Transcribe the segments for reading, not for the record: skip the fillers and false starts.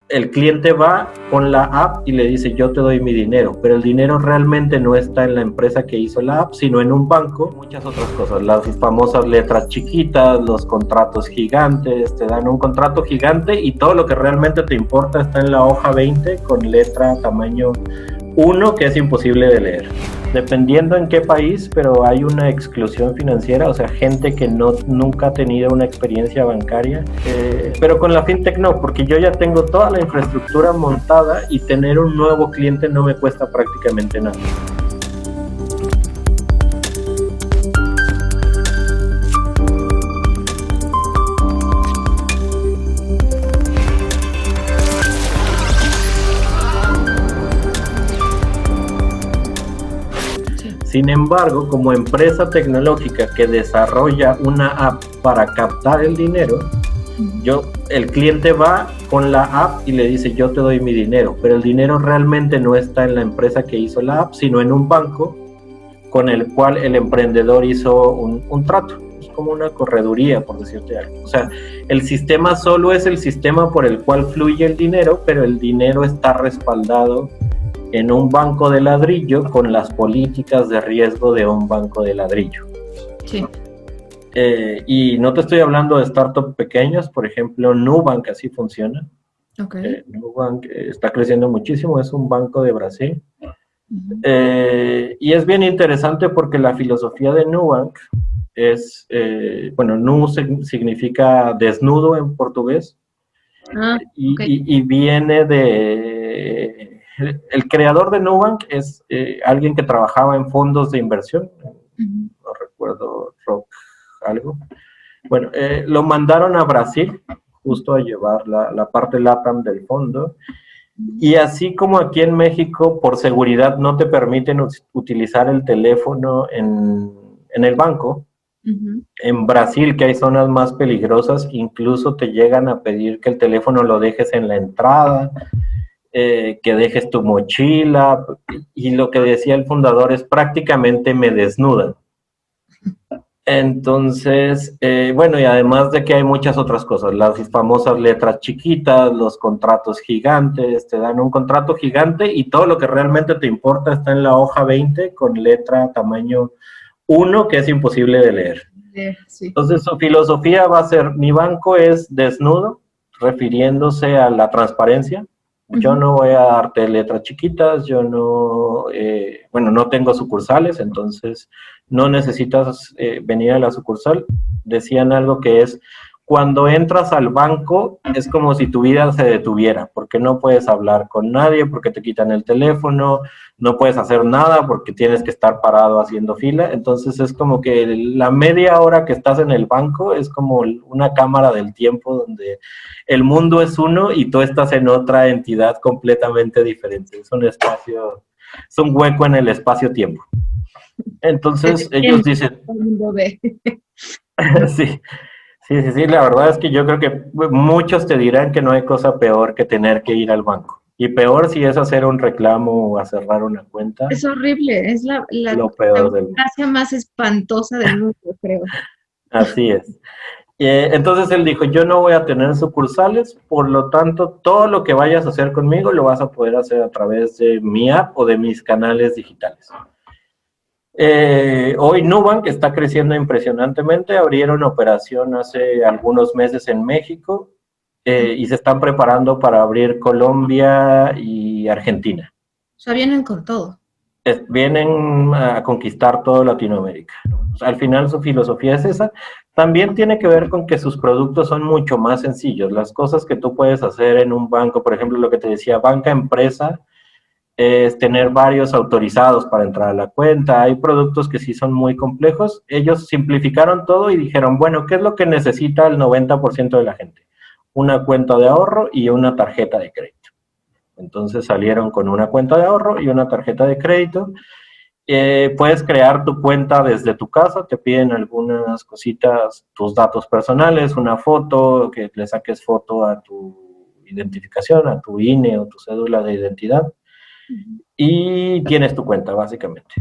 el cliente va con la app y le dice yo te doy mi dinero, pero el dinero realmente no está en la empresa que hizo la app, sino en un banco. Muchas otras cosas, las famosas letras chiquitas, los contratos gigantes, te dan un contrato gigante y todo lo que realmente te importa está en la hoja 20 con letra tamaño 1 que es imposible de leer. Dependiendo en qué país, pero hay una exclusión financiera, o sea, gente que nunca ha tenido una experiencia bancaria, pero con la fintech no, porque yo ya tengo toda la infraestructura montada y tener un nuevo cliente no me cuesta prácticamente nada. Sin embargo, como empresa tecnológica que desarrolla una app para captar el dinero, el cliente va con la app y le dice yo te doy mi dinero, pero el dinero realmente no está en la empresa que hizo la app, sino en un banco con el cual el emprendedor hizo un trato. Es como una correduría, por decirte algo. O sea, el sistema solo es el sistema por el cual fluye el dinero, pero el dinero está respaldado en un banco de ladrillo con las políticas de riesgo de un banco de ladrillo. Sí. Y no te estoy hablando de startups pequeños, por ejemplo, Nubank así funciona. Okay. Nubank está creciendo muchísimo, es un banco de Brasil. Y es bien interesante porque la filosofía de Nubank es, Nu significa desnudo en portugués, Okay. y viene de... El creador de Nubank es alguien que trabajaba en fondos de inversión, no recuerdo, Rock algo. Bueno, lo mandaron a Brasil justo a llevar la parte LATAM del fondo, y así como aquí en México por seguridad no te permiten utilizar el teléfono en el banco, en Brasil, que hay zonas más peligrosas, incluso te llegan a pedir que el teléfono lo dejes en la entrada, que dejes tu mochila, y lo que decía el fundador es prácticamente me desnudan. Entonces, y además de que hay muchas otras cosas, las famosas letras chiquitas, los contratos gigantes, te dan un contrato gigante y todo lo que realmente te importa está en la hoja 20 con letra tamaño 1 que es imposible de leer. Sí. Entonces su filosofía va a ser, mi banco es desnudo, refiriéndose a la transparencia. Yo no voy a darte letras chiquitas, yo no, no tengo sucursales, entonces no necesitas venir a la sucursal. Decían algo que es, cuando entras al banco es como si tu vida se detuviera, porque no puedes hablar con nadie, porque te quitan el teléfono, no puedes hacer nada porque tienes que estar parado haciendo fila. Entonces es como que la media hora que estás en el banco es como una cámara del tiempo donde el mundo es uno y tú estás en otra entidad completamente diferente. Es un espacio, es un hueco en el espacio-tiempo. Entonces ellos dicen... Sí, la verdad es que yo creo que muchos te dirán que no hay cosa peor que tener que ir al banco. Y peor si es hacer un reclamo o a cerrar una cuenta. Es horrible, es la burocracia más espantosa del mundo, creo. Así es. Entonces él dijo, yo no voy a tener sucursales, por lo tanto, todo lo que vayas a hacer conmigo lo vas a poder hacer a través de mi app o de mis canales digitales. Hoy Nubank está creciendo impresionantemente, abrieron operación hace algunos meses en México y se están preparando para abrir Colombia y Argentina. O sea, vienen con todo. Vienen a conquistar toda Latinoamérica. Al final su filosofía es esa. También tiene que ver con que sus productos son mucho más sencillos. Las cosas que tú puedes hacer en un banco, por ejemplo, lo que te decía, banca empresa, es tener varios autorizados para entrar a la cuenta. Hay productos que sí son muy complejos. Ellos simplificaron todo y dijeron, bueno, ¿qué es lo que necesita el 90% de la gente? Una cuenta de ahorro y una tarjeta de crédito. Entonces salieron con una cuenta de ahorro y una tarjeta de crédito. Puedes crear tu cuenta desde tu casa, te piden algunas cositas, tus datos personales, una foto, que le saques foto a tu identificación, a tu INE o tu cédula de identidad. Y tienes tu cuenta, básicamente.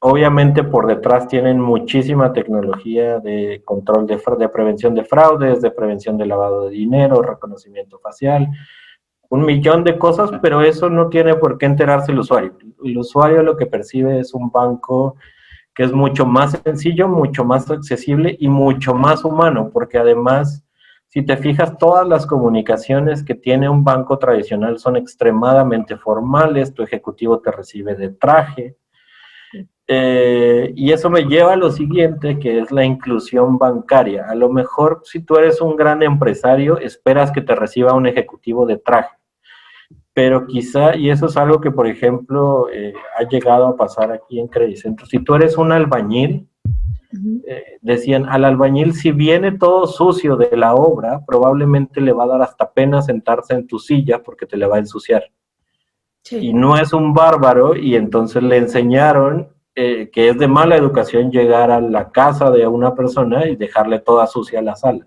Obviamente por detrás tienen muchísima tecnología de control de prevención de fraudes, de prevención de lavado de dinero, reconocimiento facial. un millón de cosas, pero eso no tiene por qué enterarse el usuario. El usuario lo que percibe es un banco que es mucho más sencillo, mucho más accesible y mucho más humano, porque además, si te fijas, todas las comunicaciones que tiene un banco tradicional son extremadamente formales, tu ejecutivo te recibe de traje, y eso me lleva a lo siguiente, que es la inclusión bancaria. A lo mejor, si tú eres un gran empresario, esperas que te reciba un ejecutivo de traje, pero quizá, y eso es algo que, por ejemplo, ha llegado a pasar aquí en Credit Centro, si tú eres un albañil, decían, al albañil si viene todo sucio de la obra, probablemente le va a dar hasta pena sentarse en tu silla porque te le va a ensuciar. Sí. Y no es un bárbaro, y entonces le enseñaron que es de mala educación llegar a la casa de una persona y dejarle toda sucia la sala.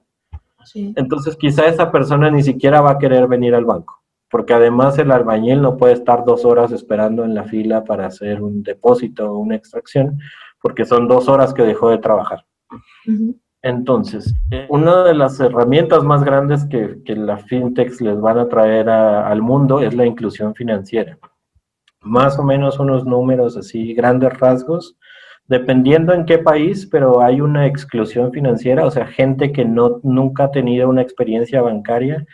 Sí. Entonces quizá esa persona ni siquiera va a querer venir al banco, porque además el albañil no puede estar 2 horas esperando en la fila para hacer un depósito o una extracción, porque son 2 horas que dejó de trabajar. Entonces, una de las herramientas más grandes que las fintechs les van a traer al mundo es la inclusión financiera. Más o menos unos números así, grandes rasgos, dependiendo en qué país, pero hay una exclusión financiera, o sea, gente que nunca ha tenido una experiencia bancaria,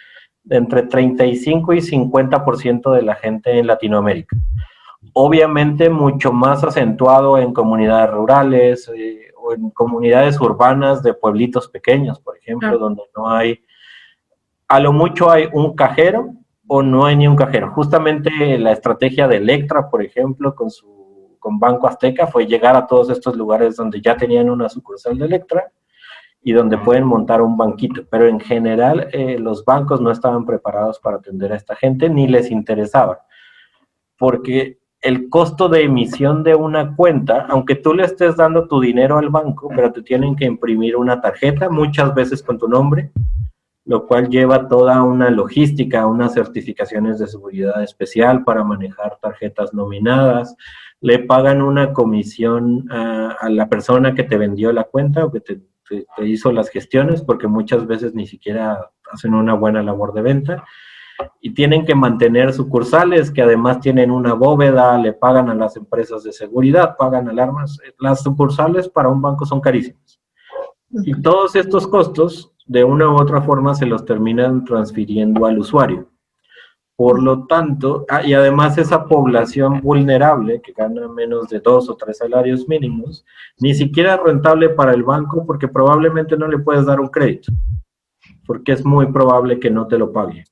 de entre 35 y 50% de la gente en Latinoamérica. Obviamente mucho más acentuado en comunidades rurales o en comunidades urbanas de pueblitos pequeños, por ejemplo, donde no hay, a lo mucho hay un cajero o no hay ni un cajero. Justamente la estrategia de Electra, por ejemplo, con Banco Azteca fue llegar a todos estos lugares donde ya tenían una sucursal de Electra y donde pueden montar un banquito, pero en general los bancos no estaban preparados para atender a esta gente ni les interesaba, porque el costo de emisión de una cuenta, aunque tú le estés dando tu dinero al banco, pero te tienen que imprimir una tarjeta, muchas veces con tu nombre, lo cual lleva toda una logística, unas certificaciones de seguridad especial para manejar tarjetas nominadas, le pagan una comisión a la persona que te vendió la cuenta o que te hizo las gestiones, porque muchas veces ni siquiera hacen una buena labor de venta, y tienen que mantener sucursales que además tienen una bóveda, le pagan a las empresas de seguridad, pagan alarmas. Las sucursales para un banco son carísimas. Y todos estos costos, de una u otra forma, se los terminan transfiriendo al usuario. Por lo tanto, y además esa población vulnerable, que gana menos de 2 o 3 salarios mínimos, ni siquiera es rentable para el banco porque probablemente no le puedes dar un crédito, porque es muy probable que no te lo pague.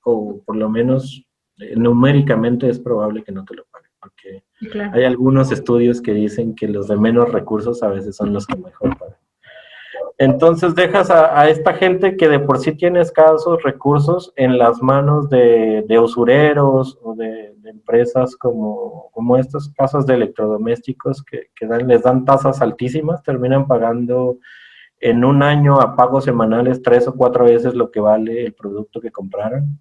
O por lo menos numéricamente es probable que no te lo paguen, porque claro, hay algunos estudios que dicen que los de menos recursos a veces son los que mejor pagan. Entonces dejas a esta gente que de por sí tiene escasos recursos en las manos de usureros o de empresas como estas casas de electrodomésticos que les dan tasas altísimas, terminan pagando en un año a pagos semanales 3 o 4 veces lo que vale el producto que compraron.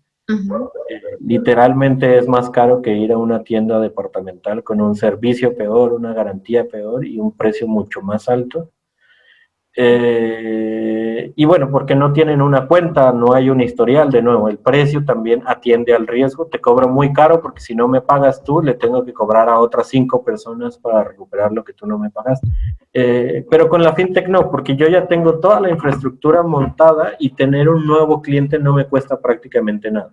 Literalmente es más caro que ir a una tienda departamental con un servicio peor, una garantía peor y un precio mucho más alto. Y bueno, porque no tienen una cuenta, no hay un historial. De nuevo, el precio también atiende al riesgo, te cobro muy caro porque si no me pagas tú, le tengo que cobrar a otras 5 personas para recuperar lo que tú no me pagaste. Pero con la fintech no, porque yo ya tengo toda la infraestructura montada y tener un nuevo cliente no me cuesta prácticamente nada.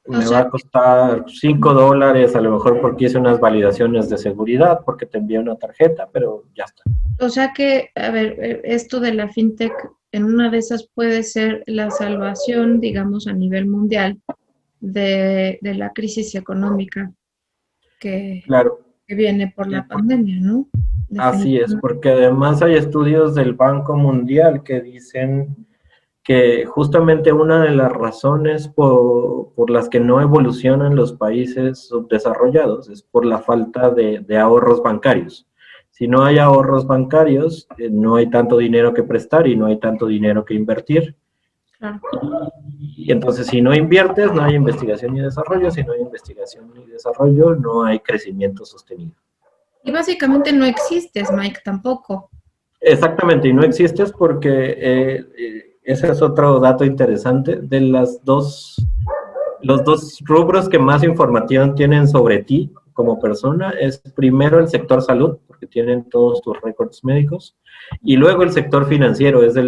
Me va a costar $5, a lo mejor porque hice unas validaciones de seguridad, porque te envié una tarjeta, pero ya está. O sea que, a ver, esto de la fintech, en una de esas puede ser la salvación, digamos, a nivel mundial de la crisis económica que viene por la pandemia, ¿no? Así es, porque además hay estudios del Banco Mundial que dicen que justamente una de las razones por las que no evolucionan los países subdesarrollados es por la falta de ahorros bancarios. Si no hay ahorros bancarios, no hay tanto dinero que prestar y no hay tanto dinero que invertir. Claro. Y entonces, si no inviertes, no hay investigación y desarrollo. Si no hay investigación y desarrollo, no hay crecimiento sostenido. Y básicamente no existes, Mike, tampoco. Exactamente, y no existes porque ese es otro dato interesante. De las dos Los dos rubros que más información tienen sobre ti como persona es primero el sector salud, porque tienen todos tus récords médicos, y luego el sector financiero, es de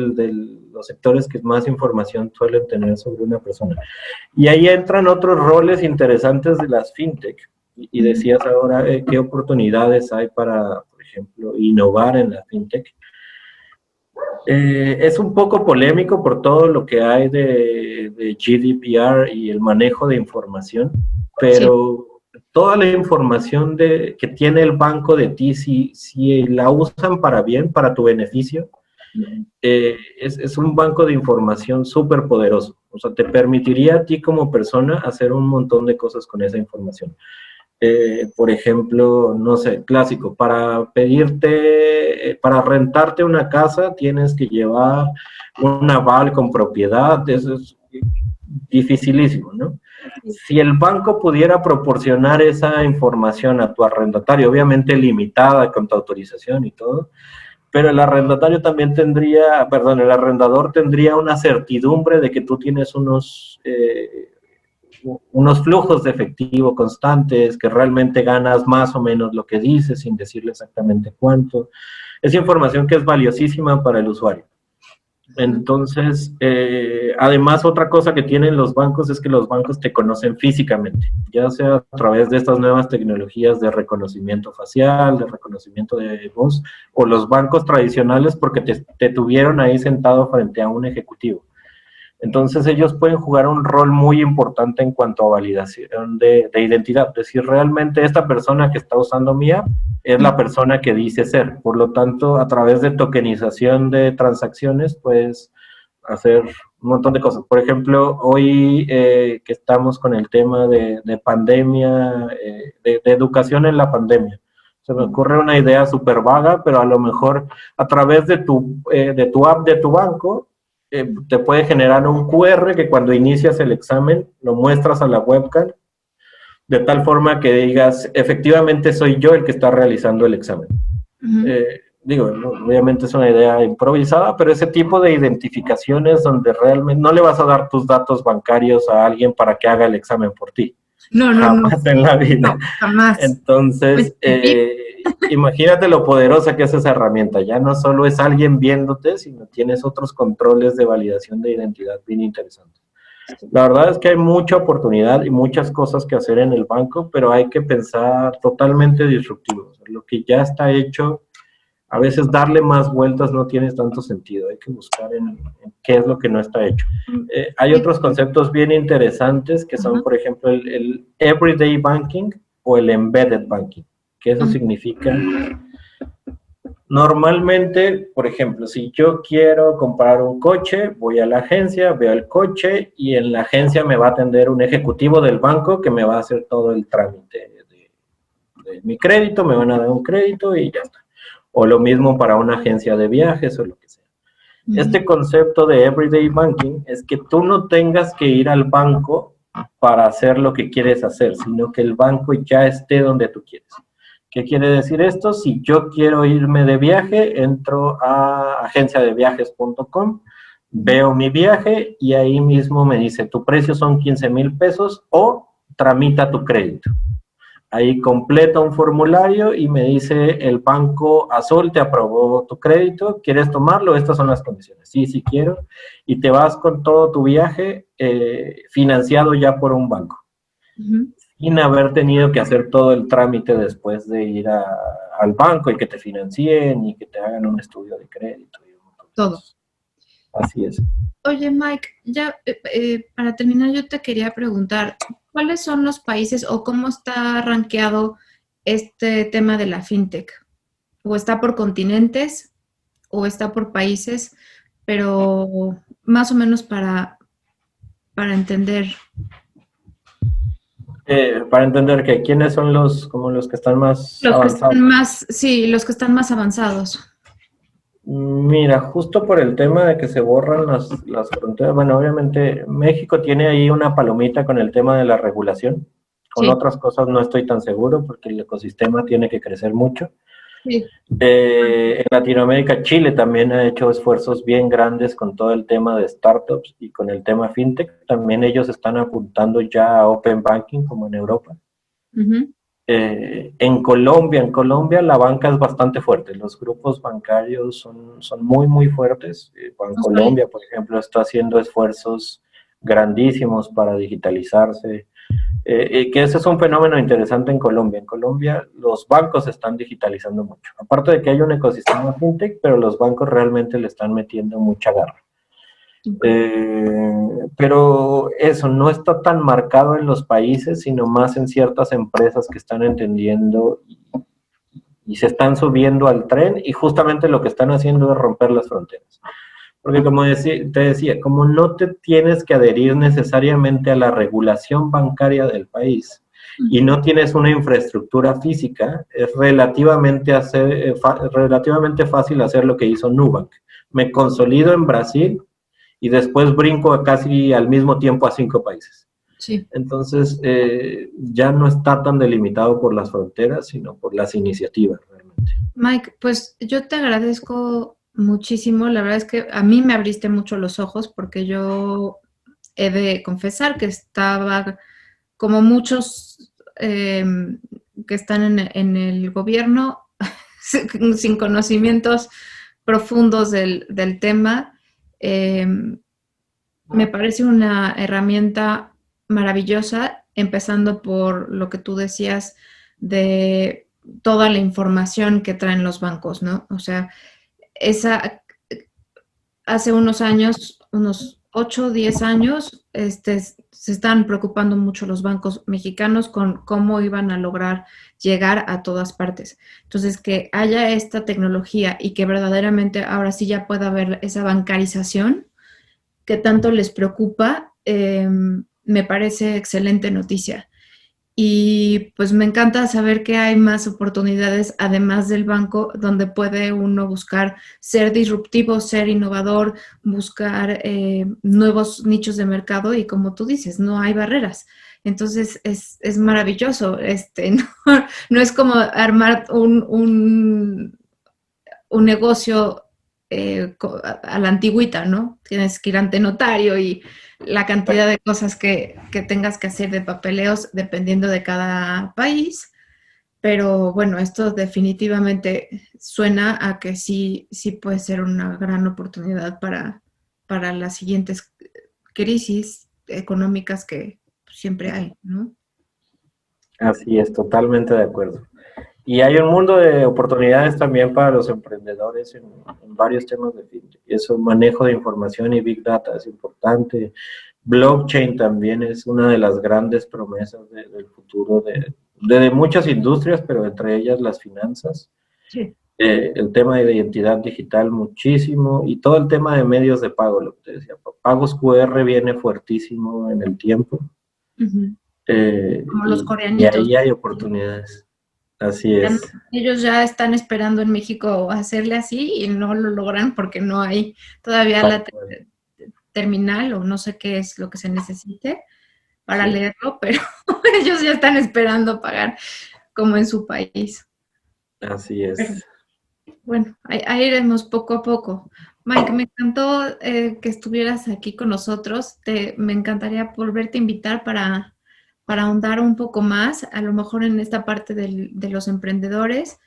los sectores que más información suelen tener sobre una persona. Y ahí entran otros roles interesantes de las fintech. Y decías ahora qué oportunidades hay para, por ejemplo, innovar en la fintech. Es un poco polémico por todo lo que hay de GDPR y el manejo de información, pero toda la información que tiene el banco de ti, si la usan para bien, para tu beneficio, es un banco de información súper poderoso. O sea, te permitiría a ti como persona hacer un montón de cosas con esa información. Por ejemplo, no sé, clásico, para rentarte una casa tienes que llevar un aval con propiedad, eso es dificilísimo, ¿no? Si el banco pudiera proporcionar esa información a tu arrendatario, obviamente limitada con tu autorización y todo, pero el arrendatario también tendría, perdón, el arrendador tendría una certidumbre de que tú tienes unos flujos de efectivo constantes, que realmente ganas más o menos lo que dices sin decirle exactamente cuánto. Es información que es valiosísima para el usuario. Entonces, además, otra cosa que tienen los bancos es que los bancos te conocen físicamente, ya sea a través de estas nuevas tecnologías de reconocimiento facial, de reconocimiento de voz, o los bancos tradicionales porque te tuvieron ahí sentado frente a un ejecutivo. Entonces ellos pueden jugar un rol muy importante en cuanto a validación de identidad. Es decir, realmente esta persona que está usando mi app es la persona que dice ser. Por lo tanto, a través de tokenización de transacciones, puedes hacer un montón de cosas. Por ejemplo, hoy que estamos con el tema de pandemia, de educación en la pandemia, se me ocurre una idea súper vaga, pero a lo mejor a través de tu app de tu banco, te puede generar un QR que cuando inicias el examen lo muestras a la webcam, de tal forma que digas, efectivamente soy yo el que está realizando el examen. Digo, no, obviamente es una idea improvisada, pero ese tipo de identificaciones donde realmente no le vas a dar tus datos bancarios a alguien para que haga el examen por ti. No, jamás en la vida. No, jamás. Entonces, imagínate lo poderosa que es esa herramienta. Ya no solo es alguien viéndote, sino tienes otros controles de validación de identidad bien interesantes. La verdad es que hay mucha oportunidad y muchas cosas que hacer en el banco, pero hay que pensar totalmente disruptivo. O sea, lo que ya está hecho, a veces darle más vueltas no tiene tanto sentido. Hay que buscar en qué es lo que no está hecho. Hay otros conceptos bien interesantes que son, por ejemplo, el everyday banking o el embedded banking, que eso significa, normalmente, por ejemplo, si yo quiero comprar un coche, voy a la agencia, veo el coche y en la agencia me va a atender un ejecutivo del banco que me va a hacer todo el trámite de mi crédito, me van a dar un crédito y ya está. O lo mismo para una agencia de viajes o lo que sea. Este concepto de everyday banking es que tú no tengas que ir al banco para hacer lo que quieres hacer, sino que el banco ya esté donde tú quieres. ¿Qué quiere decir esto? Si yo quiero irme de viaje, entro a agenciadeviajes.com, veo mi viaje y ahí mismo me dice, tu precio son 15,000 pesos o tramita tu crédito. Ahí completa un formulario y me dice, el banco Azul te aprobó tu crédito, ¿quieres tomarlo? Estas son las condiciones. Sí, sí quiero. Y te vas con todo tu viaje financiado ya por un banco. Sin haber tenido que hacer todo el trámite después de ir al banco y que te financien y que te hagan un estudio de crédito. Y todo. Así es. Oye, Mike, ya para terminar yo te quería preguntar, ¿cuáles son los países o cómo está rankeado este tema de la fintech? ¿O está por continentes o está por países? Pero más o menos para entender. Para entender que quiénes son los que están más avanzados. Los que están más avanzados. Mira, justo por el tema de que se borran las fronteras, bueno, obviamente México tiene ahí una palomita con el tema de la regulación. Con otras cosas no estoy tan seguro porque el ecosistema tiene que crecer mucho. Sí. En Latinoamérica, Chile también ha hecho esfuerzos bien grandes con todo el tema de startups y con el tema fintech. También ellos están apuntando ya a Open Banking como en Europa. Ujú. En Colombia la banca es bastante fuerte, los grupos bancarios son muy, muy fuertes. Son sólidos. Bancolombia, por ejemplo, está haciendo esfuerzos grandísimos para digitalizarse, que ese es un fenómeno interesante en Colombia. En Colombia los bancos se están digitalizando mucho, aparte de que hay un ecosistema fintech, pero los bancos realmente le están metiendo mucha garra. Ok. Pero eso no está tan marcado en los países, sino más en ciertas empresas que están entendiendo y se están subiendo al tren y justamente lo que están haciendo es romper las fronteras. Porque como te decía, como no te tienes que adherir necesariamente a la regulación bancaria del país y no tienes una infraestructura física, es relativamente fácil hacer lo que hizo Nubank. Me consolido en Brasil y después brinco a casi al mismo tiempo a 5 países. Sí. Entonces, ya no está tan delimitado por las fronteras, sino por las iniciativas realmente. Mike, pues yo te agradezco muchísimo. La verdad es que a mí me abriste mucho los ojos porque yo he de confesar que estaba, como muchos que están en el gobierno, sin conocimientos profundos del tema. Eh, Me parece una herramienta maravillosa, empezando por lo que tú decías de toda la información que traen los bancos, ¿no? O sea, esa hace unos años, unos 8 o 10 años, se están preocupando mucho los bancos mexicanos con cómo iban a lograr llegar a todas partes. Entonces, que haya esta tecnología y que verdaderamente ahora sí ya pueda haber esa bancarización que tanto les preocupa, me parece excelente noticia. Y pues me encanta saber que hay más oportunidades, además del banco, donde puede uno buscar ser disruptivo, ser innovador, buscar nuevos nichos de mercado y como tú dices, no hay barreras. Entonces es maravilloso. No, no es como armar un negocio a la antigüita, ¿no? Tienes que ir ante notario y la cantidad de cosas que tengas que hacer de papeleos dependiendo de cada país. Pero bueno, esto definitivamente suena a que sí, sí puede ser una gran oportunidad para las siguientes crisis económicas que siempre hay, ¿no? Así es, totalmente de acuerdo. Y hay un mundo de oportunidades también para los emprendedores en varios temas de fintech. Eso, manejo de información y big data es importante. Blockchain también es una de las grandes promesas del futuro de muchas industrias, pero entre ellas las finanzas. Sí. El tema de identidad digital muchísimo y todo el tema de medios de pago, lo que te decía. Pagos QR viene fuertísimo en el tiempo. Ujú. Como los Y coreanitos. ahí hay oportunidades. Así es. Ellos ya están esperando en México hacerle así y no lo logran porque no hay todavía Tal la cual. terminal o no sé qué es lo que se necesite para Sí, leerlo, pero ellos ya están esperando pagar como en su país. así Pero es. bueno, ahí iremos poco a poco. Mike, me encantó que estuvieras aquí con nosotros. Me encantaría volverte a invitar para ahondar un poco más, a lo mejor en esta parte de los emprendedores,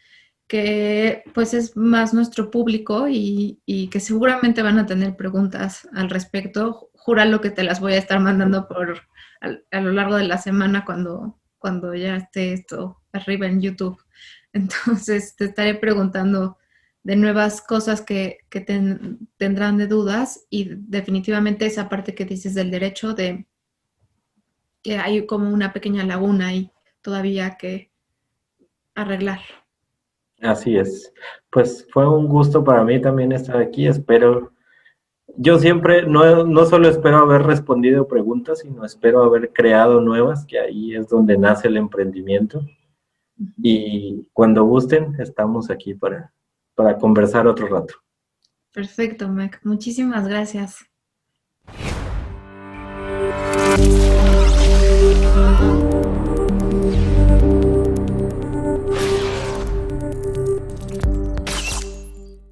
que pues es más nuestro público y que seguramente van a tener preguntas al respecto. Júralo que te las voy a estar mandando a lo largo de la semana cuando ya esté esto arriba en YouTube. Entonces te estaré preguntando de nuevas cosas que tendrán de dudas y definitivamente esa parte que dices del derecho de que hay como una pequeña laguna ahí todavía que arreglar. Así es. Pues fue un gusto para mí también estar aquí. Yo siempre no solo espero haber respondido preguntas, sino espero haber creado nuevas, que ahí es donde nace el emprendimiento. Y cuando gusten, estamos aquí para conversar otro rato. Perfecto, Mac. Muchísimas gracias.